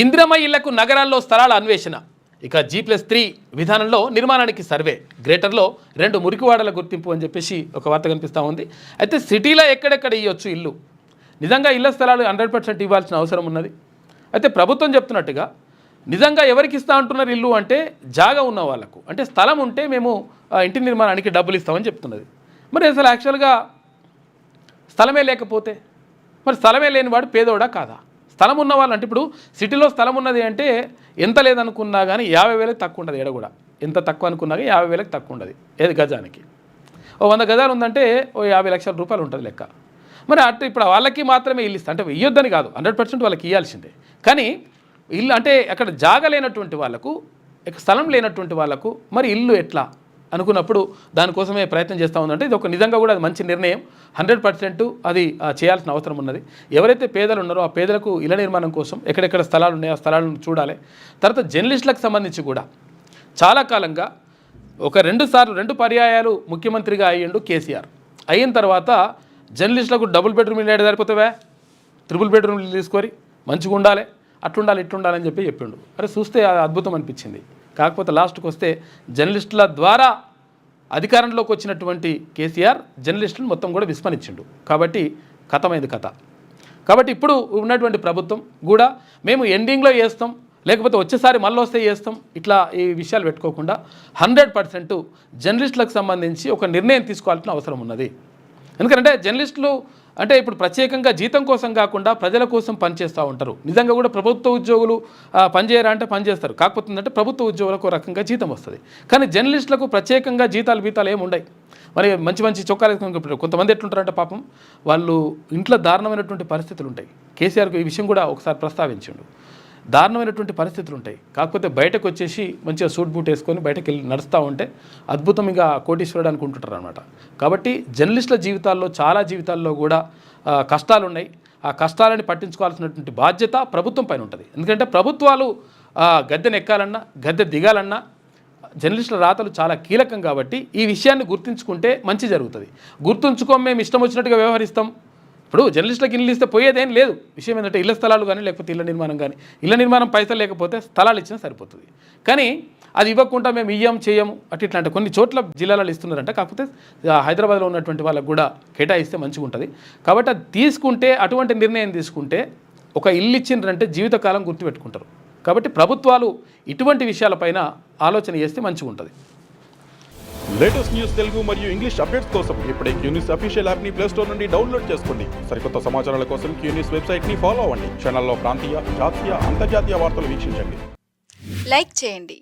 ఇందిరమ్మ ఇళ్లకు నగరాల్లో స్థలాల అన్వేషణ. ఇక G+3 విధానంలో నిర్మాణానికి సర్వే. గ్రేటర్లో 2 మురికివాడల గుర్తింపు అని చెప్పేసి ఒక వార్త కనిపిస్తూ ఉంది. అయితే సిటీలో ఎక్కడెక్కడ ఇవ్వచ్చు ఇల్లు, నిజంగా ఇళ్ల స్థలాలు 100% ఇవ్వాల్సిన అవసరం ఉన్నది. అయితే ప్రభుత్వం చెప్తున్నట్టుగా నిజంగా ఎవరికి ఇస్తా అంటున్నారు ఇల్లు అంటే జాగా ఉన్న వాళ్ళకు, అంటే స్థలం ఉంటే మేము ఇంటి నిర్మాణానికి డబ్బులు ఇస్తామని చెప్తున్నది. మరి అసలు యాక్చువల్గా స్థలమే లేకపోతే మరి స్థలమే లేని వాడు పేదోడా కాదా? స్థలం ఉన్న వాళ్ళు అంటే ఇప్పుడు సిటీలో స్థలం ఉన్నది అంటే ఎంత లేదనుకున్నా కానీ 50,000కి తక్కువ ఉండదు. ఎడ కూడా ఎంత తక్కువ అనుకున్నా కానీ 50,000కి తక్కువ ఉండదు. ఏది గజానికి ఓ 100 గజాలు ఉందంటే ఓ 50 లక్షల రూపాయలు ఉంటుంది లెక్క. మరి అటు ఇప్పుడు వాళ్ళకి మాత్రమే ఇల్లు ఇస్తా అంటే ఇవ్వద్దని కాదు, 100% వాళ్ళకి ఇవ్వాల్సిందే. కానీ ఇల్లు అంటే అక్కడ జాగా లేనటువంటి వాళ్ళకు, స్థలం లేనటువంటి వాళ్ళకు మరి ఇల్లు ఎట్లా అనుకున్నప్పుడు దానికోసమే ప్రయత్నం చేస్తూ ఉందంటే ఇది ఒక నిజంగా కూడా అది మంచి నిర్ణయం. 100% అది చేయాల్సిన అవసరం ఉన్నది. ఎవరైతే పేదలు ఉన్నారో ఆ పేదలకు ఇళ్ల నిర్మాణం కోసం ఎక్కడెక్కడ స్థలాలు ఉన్నాయో ఆ స్థలాలను చూడాలి. తర్వాత జర్నలిస్టులకు సంబంధించి కూడా చాలా కాలంగా ఒక 2 పర్యాయాలు ముఖ్యమంత్రిగా అయ్యిండు కేసీఆర్. అయిన తర్వాత జర్నలిస్టులకు డబుల్ బెడ్రూమ్ ఇల్లు సరిపోతావా, 3 బెడ్రూమ్ ఇల్లు తీసుకొని మంచిగా ఉండాలి, అట్లుండాలి ఇట్లుండాలని చెప్పిండు. అరే చూస్తే అద్భుతం అనిపించింది. కాకపోతే లాస్ట్కి వస్తే జర్నలిస్టుల ద్వారా అధికారంలోకి వచ్చినటువంటి కేసీఆర్ జర్నలిస్టులను మొత్తం కూడా విస్మరించిండు. కాబట్టి కథమైంది కథ. కాబట్టి ఇప్పుడు ఉన్నటువంటి ప్రభుత్వం కూడా మేము ఎండింగ్లో చేస్తాం, లేకపోతే వచ్చేసారి మళ్ళీ వస్తే చేస్తాం, ఇట్లా ఈ విషయాలు పెట్టుకోకుండా 100% జర్నలిస్టులకు సంబంధించి ఒక నిర్ణయం తీసుకోవాల్సిన అవసరం ఉన్నది. ఎందుకంటే జర్నలిస్టులు అంటే ఇప్పుడు ప్రత్యేకంగా జీతం కోసం కాకుండా ప్రజల కోసం పనిచేస్తూ ఉంటారు. నిజంగా కూడా ప్రభుత్వ ఉద్యోగులు పనిచేయరా అంటే పనిచేస్తారు. కాకపోతే ఏంటంటే ప్రభుత్వ ఉద్యోగులకు రకంగా జీతం వస్తుంది. కానీ జర్నలిస్టులకు ప్రత్యేకంగా జీతాలు ఏమి ఉండవు. మరి మంచి చొక్కాలు వేసుకుని కొంతమంది ఎట్లుంటారంటే పాపం వాళ్ళు ఇంట్లో దారుణమైనటువంటి పరిస్థితులు ఉంటాయి. కేసీఆర్కు ఈ విషయం కూడా ఒకసారి ప్రస్తావించిండు. దారుణమైనటువంటి పరిస్థితులు ఉంటాయి. కాకపోతే బయటకు వచ్చేసి మంచిగా సూట్ బూట్ వేసుకొని బయటకు వెళ్ళి నడుస్తూ ఉంటే అద్భుతంగా కోటీశ్వరుడు అనుకుంటుంటారు అనమాట. కాబట్టి జర్నలిస్టుల జీవితాల్లో చాలా జీవితాల్లో కూడా కష్టాలు ఉన్నాయి. ఆ కష్టాలని పట్టించుకోవాల్సినటువంటి బాధ్యత ప్రభుత్వం పైన ఉంటుంది. ఎందుకంటే ప్రభుత్వాలు గద్దెను ఎక్కాలన్నా గద్దె దిగాలన్నా జర్నలిస్టుల రాతలు చాలా కీలకం. కాబట్టి ఈ విషయాన్ని గుర్తుంచుకుంటే మంచి జరుగుతుంది. గుర్తుంచుకోం మేము ఇష్టం వచ్చినట్టుగా వ్యవహరిస్తాం. ఇప్పుడు జర్నలిస్టులకు ఇల్లు ఇస్తే పోయేదేం లేదు. విషయం ఏంటంటే ఇళ్ల స్థలాలు కానీ లేకపోతే ఇళ్ల నిర్మాణం కానీ, ఇళ్ల నిర్మాణం పైసలు లేకపోతే స్థలాలు ఇచ్చినా సరిపోతుంది. కానీ అది ఇవ్వకుండా మేము చేయము ఇట్లా అంటే కొన్ని చోట్ల జిల్లాలలో ఇస్తున్నారంట. కాకపోతే హైదరాబాద్లో ఉన్నటువంటి వాళ్ళకు కూడా కేటాయిస్తే మంచిగా ఉంటుంది. కాబట్టి అది తీసుకుంటే, అటువంటి నిర్ణయం తీసుకుంటే ఒక ఇల్లు ఇచ్చిండ్రంటే జీవితకాలం గుర్తుపెట్టుకుంటారు. కాబట్టి ప్రభుత్వాలు ఇటువంటి విషయాలపైన ఆలోచన చేస్తే మంచిగా ఉంటుంది. లేటెస్ట్ న్యూస్ తెలుగు మరియు ఇంగ్లీష్ అప్డేట్స్ కోసం ఇప్పుడే క్యూన్యూస్ అఫీషియల్ యాప్ని ప్లేస్టోర్ నుండి డౌన్లోడ్ చేసుకోండి. సరికొత్త సమాచారాల కోసం క్యూన్యూస్ వెబ్సైట్ని ఫాలో అవ్వండి. ఛానల్లో ప్రాంతీయ, జాతీయ, అంతర్జాతీయ వార్తలు వీక్షించండి. లైక్ చేయండి.